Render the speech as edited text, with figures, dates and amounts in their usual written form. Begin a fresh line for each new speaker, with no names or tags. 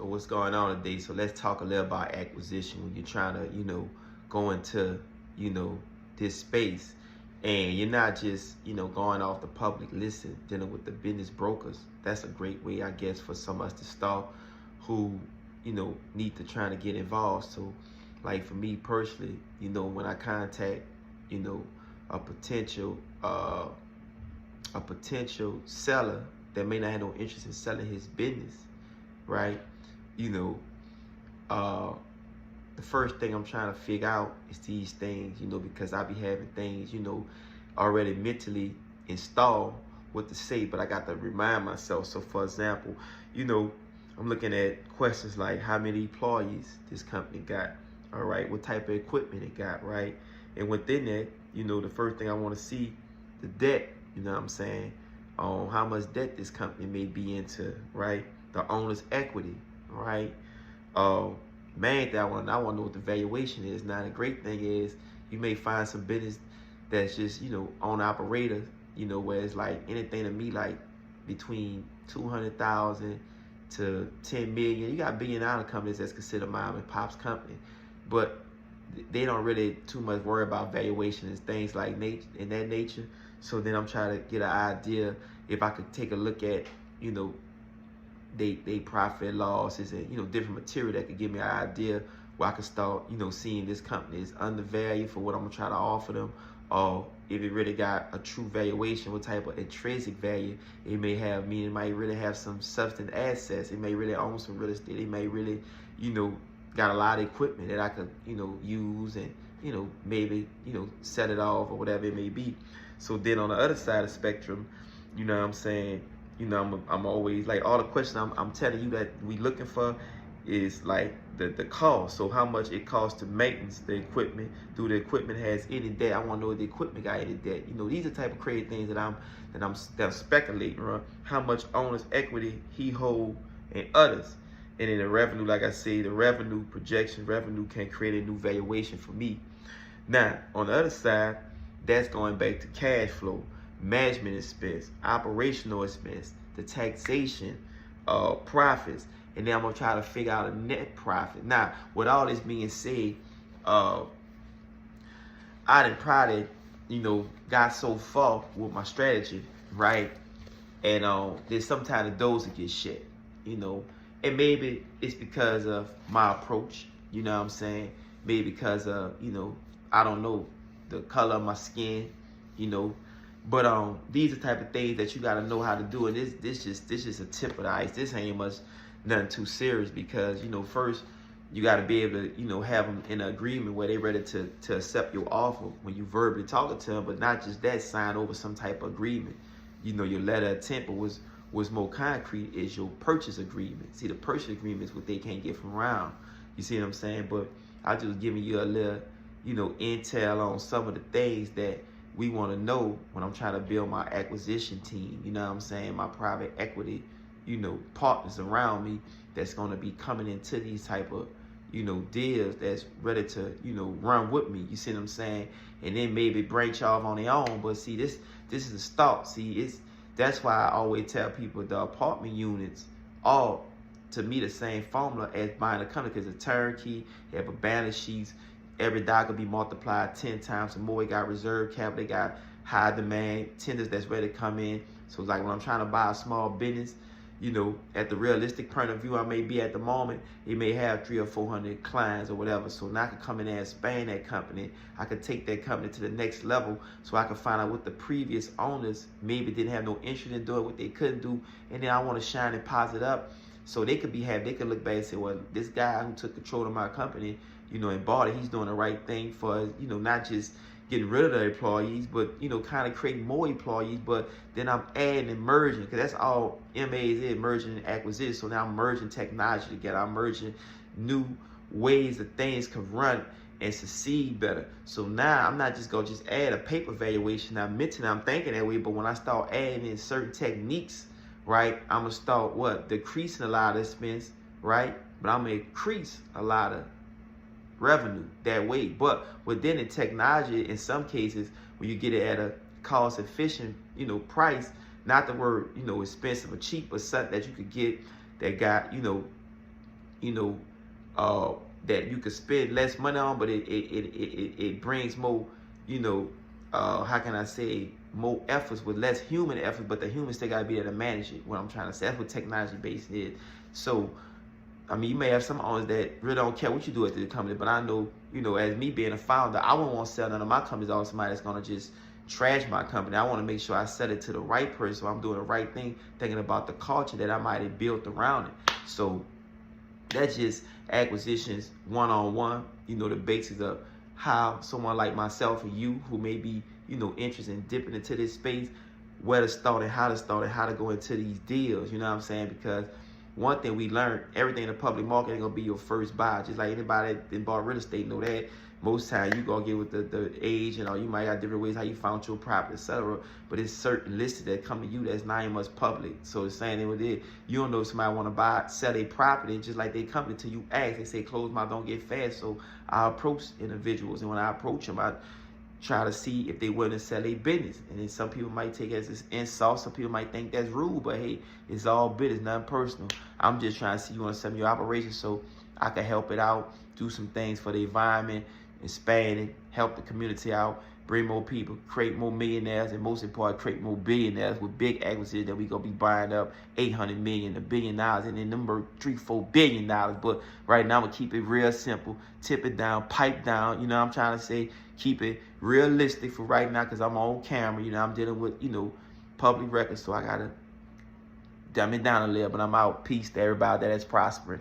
What's going on today? So let's talk a little about acquisition when you're trying to, go into, this space. And you're not just, going off the public listen, dealing with the business brokers. That's a great way, I guess, for some of us to start who, need to try to get involved. So like for me personally, when I contact, a potential a potential seller that may not have no interest in selling his business, right? You know, uh, the first thing I'm trying to figure out is these things, because I be having things, already mentally installed what to say, but I got to remind myself. So for example, I'm looking at questions like how many employees this company got, all right, what type of equipment it got, right? And within that, the first thing I want to see, the debt, you know what I'm saying, on how much debt this company may be into, right? The owner's equity, right? Main thing I want to know what the valuation is. Now the great thing is you may find some business that's just, owner operator, where it's like anything to me like between 200,000 to 10 million. You got billion-dollar companies that's considered mom and pop's company, but they don't really too much worry about valuation and things like in that nature. So then I'm trying to get an idea if I could take a look at, they profit losses and, different material that could give me an idea where I could start, seeing this company is undervalued for what I'm gonna try to offer them, or if it really got a true valuation, what type of intrinsic value it may have, meaning it might really have some substance assets, it may really own some real estate, it may really, got a lot of equipment that I could, use and, maybe, set it off or whatever it may be. So then on the other side of the spectrum, you know what I'm saying, I'm always like all the questions I'm telling you that we looking for is like the cost. So how much it costs to maintenance the equipment? Do the equipment has any debt? I want to know if the equipment got any debt. These are the type of crazy things that I'm speculating on. How much owner's equity he hold and others. And in the revenue, like I say, the revenue projection, revenue can create a new valuation for me. Now, on the other side, that's going back to cash flow, management expense, operational expense, the taxation, profits, and then I'm gonna try to figure out a net profit. Now, with all this being said, I done probably, got so far with my strategy, right? And there's sometimes the doors that get shut, and maybe it's because of my approach, you know what I'm saying? Maybe because of, I don't know, the color of my skin, but these are the type of things that you gotta know how to do. And this just a tip of the ice. This ain't much nothing too serious, because first you gotta be able to have them in an agreement where they ready to accept your offer when you verbally talking to them, but not just that, sign over some type of agreement. Your letter of intent, but what's more concrete is your purchase agreement. See, the purchase agreement is what they can't get from around. You see what I'm saying? But I just giving you a little, intel on some of the things that we want to know when I'm trying to build my acquisition team. You know what I'm saying? My private equity, partners around me that's going to be coming into these type of, deals that's ready to, run with me. You see what I'm saying? And then maybe branch off on their own. But see, this is a start. See, that's why I always tell people the apartment units are, to me, the same formula as buying a company, because it's a turnkey, they have a balance sheets, every dollar could be multiplied 10 times or more. They got reserve capital, they got high demand, tenders that's ready to come in. So like when I'm trying to buy a small business, at the realistic point of view I may be at the moment, it may have 300 or 400 clients or whatever. So now I can come in there and expand that company. I could take that company to the next level, so I can find out what the previous owners maybe didn't have no interest in doing, what they couldn't do, and then I want to shine and pause it up. So they could look back and say, well, this guy who took control of my company, and bought it, he's doing the right thing for, not just getting rid of the employees, but, kind of creating more employees. But then I'm adding and merging, because that's all MA is, merging and acquisition. So now I'm merging technology together. I'm merging new ways that things can run and succeed better. So now I'm not just going to just add a paper valuation. I'm thinking that way, but when I start adding in certain techniques, right, I'm going to start decreasing a lot of expense, right? But I'm going to increase a lot of revenue that way. But within the technology, in some cases, when you get it at a cost efficient, price, not the word, expensive or cheap, but something that you could get that got, you know, that you could spend less money on, but it brings more, you know, how can I say, more efforts with less human effort, but the humans still gotta be able to manage it. What I'm trying to say, that's what technology based is. So, I mean, you may have some owners that really don't care what you do at the company, but I know, you know, as me being a founder, I wouldn't want to sell none of my companies off to somebody that's gonna just trash my company. I want to make sure I sell it to the right person, so I'm doing the right thing, thinking about the culture that I might have built around it. So that's just acquisitions one-on-one, you know, the basics of how someone like myself and you who may be, you know, interested in dipping into this space, where to start and how to start and how to go into these deals, you know what I'm saying? Because one thing we learned, everything in the public market ain't gonna be your first buy. Just like anybody that been bought real estate know that. Most time you gonna get with the age, you know, you might have different ways how you found your property, etc. But it's certain listed that come to you that's not even much public. So the same thing with it. You don't know if somebody wanna buy, sell a property, just like they come to you ask. They say close mouth don't get fast. So I approach individuals, and when I approach them, I try to see if they willing to sell their business. And then some people might take it as this insult, some people might think that's rude, but hey, it's all business, nothing personal. I'm just trying to see you want to sell me your operation so I can help it out, do some things for the environment, expand it, help the community out, bring more people, create more millionaires, and most important, create more billionaires with big acquisitions that we gonna be buying up $800 million, $1 billion, and then number $3-4 billion. But right now I'm gonna keep it real simple, tip it down, pipe down. You know what I'm trying to say? Keep it realistic for right now, because I'm on camera. You know, I'm dealing with, you know, public records, so I gotta dumb it down a little. But I'm out. Peace to everybody that is prospering.